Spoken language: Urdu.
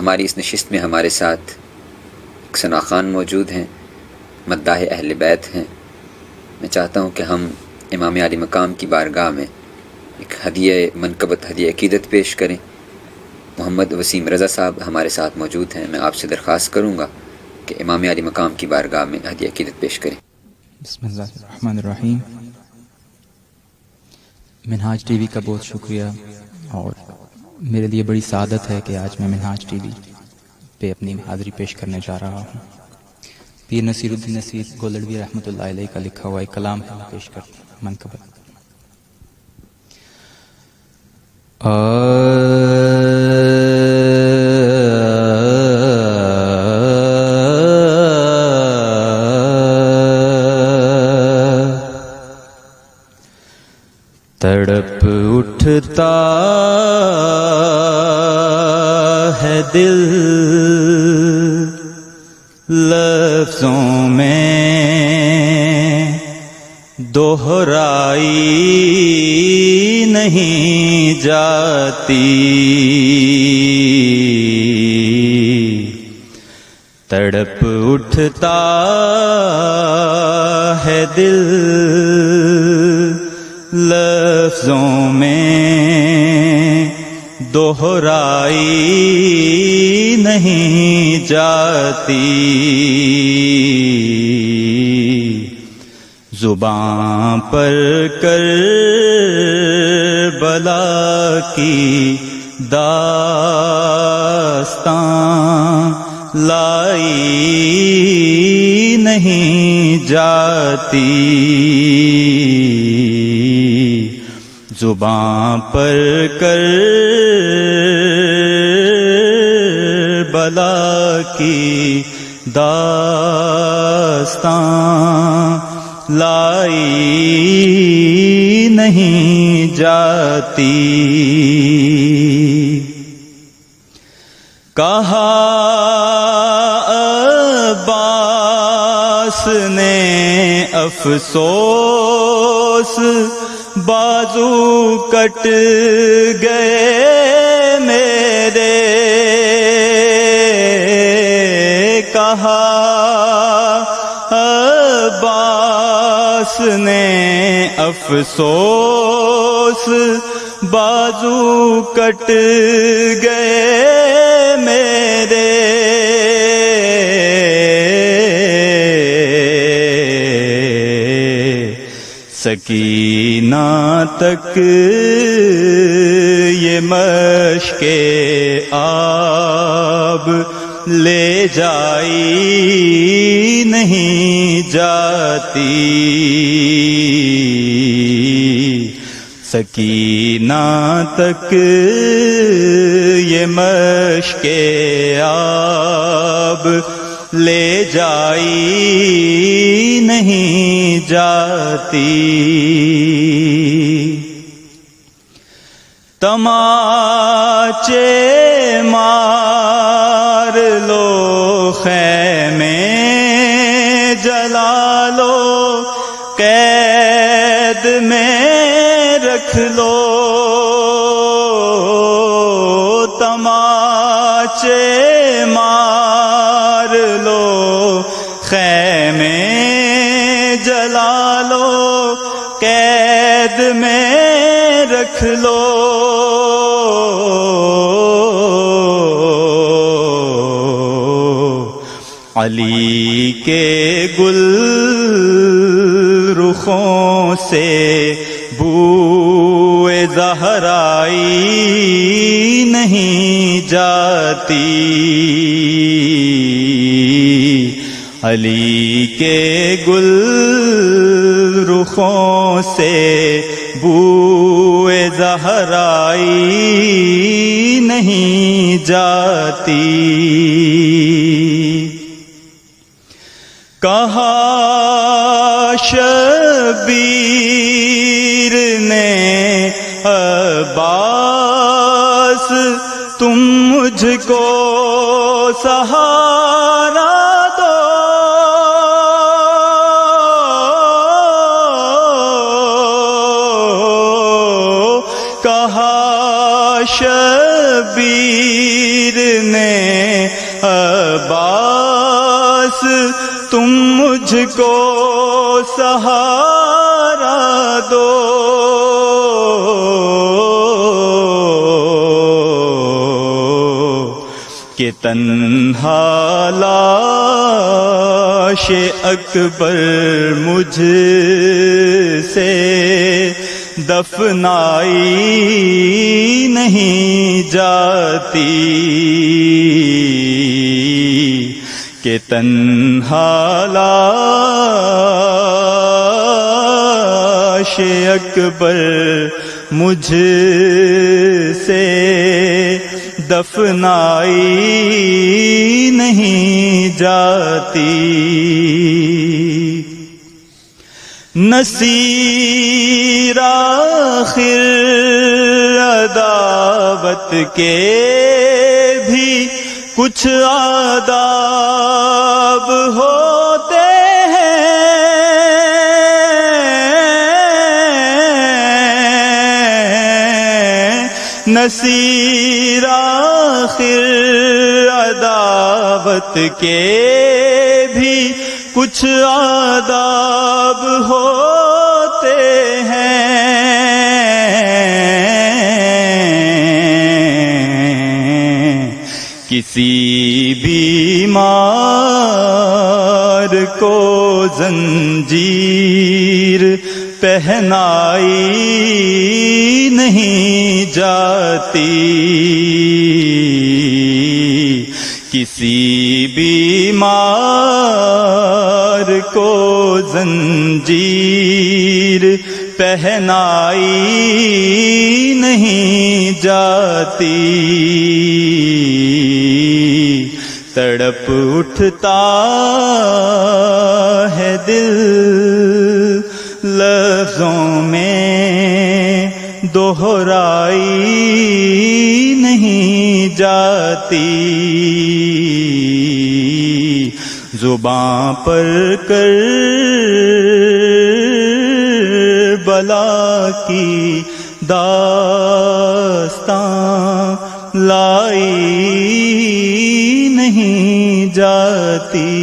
ہماری اس نشست میں ہمارے ساتھ ثنا خان موجود ہیں، مداح اہل بیت ہیں۔ میں چاہتا ہوں کہ ہم امام علی مقام کی بارگاہ میں ایک ہدیہ منقبت، ہدیہ عقیدت پیش کریں۔ محمد وسیم رضا صاحب ہمارے ساتھ موجود ہیں، میں آپ سے درخواست کروں گا کہ امام علی مقام کی بارگاہ میں ہدیہ عقیدت پیش کریں۔ بسم اللہ الرحمن الرحیم۔ منہاج ٹی وی کا بہت شکریہ، اور میرے لیے بڑی سعادت ہے کہ آج میں منہاج ٹی وی پہ اپنی حاضری پیش کرنے جا رہا ہوں۔ پیر نصیر الدین نصیر گولڑوی رحمۃ اللہ علیہ کا لکھا ہوا ایک کلام ہے پیش کر منقبت۔ تڑپ اٹھتا ہے دل لفظوں میں دہرائی نہیں جاتی، تڑپ اٹھتا ہے دل لفظوں میں دہرائی نہیں جاتی، زباں پر کربلا کی داستان لائی نہیں جاتی، زباں پر کربلا کی داستان لائی نہیں جاتی۔ کہا عباس نے افسوس بازو کٹ گئے میرے، کہا عباس نے افسوس بازو کٹ گئے میرے، سکینہ تک یہ مشک آب لے جائی نہیں جاتی، سکینہ تک یہ مشک آب لے جائی نہیں جاتی، تماچے مار لو خیمے جلا لو، قید میں رکھ لو، تماچے مار لو خیمے جلا لو، قید میں رکھ لو، علی کے گل رخوں سے بوئے زہرائی نہیں جاتی، علی کے گل رخوں سے بوئے زہرائی نہیں جاتی، کہا شبیر نے عباس تم مجھ کو سہارا دو، کہا شبیر نے مجھ کو سہارا دو، کہ تنہا لاش اکبر مجھ سے دفنائی نہیں جاتی، کہ تنہا لاش اکبر مجھ سے دفنائی نہیں جاتی۔ نصیر آخر عداوت کے بھی کچھ آداب ہوتے ہیں، نصیر آخر عداوت کے بھی کچھ آداب ہوتے ہیں، کسی بیمار کو زنجیر پہنائی نہیں جاتی، کسی بیمار کو زنجیر پہنائی نہیں جاتی، تڑپ اٹھتا ہے دل لفظوں میں دہرائی نہیں جاتی، زباں پر کربلا کی داستاں لائی نہیں جاتی۔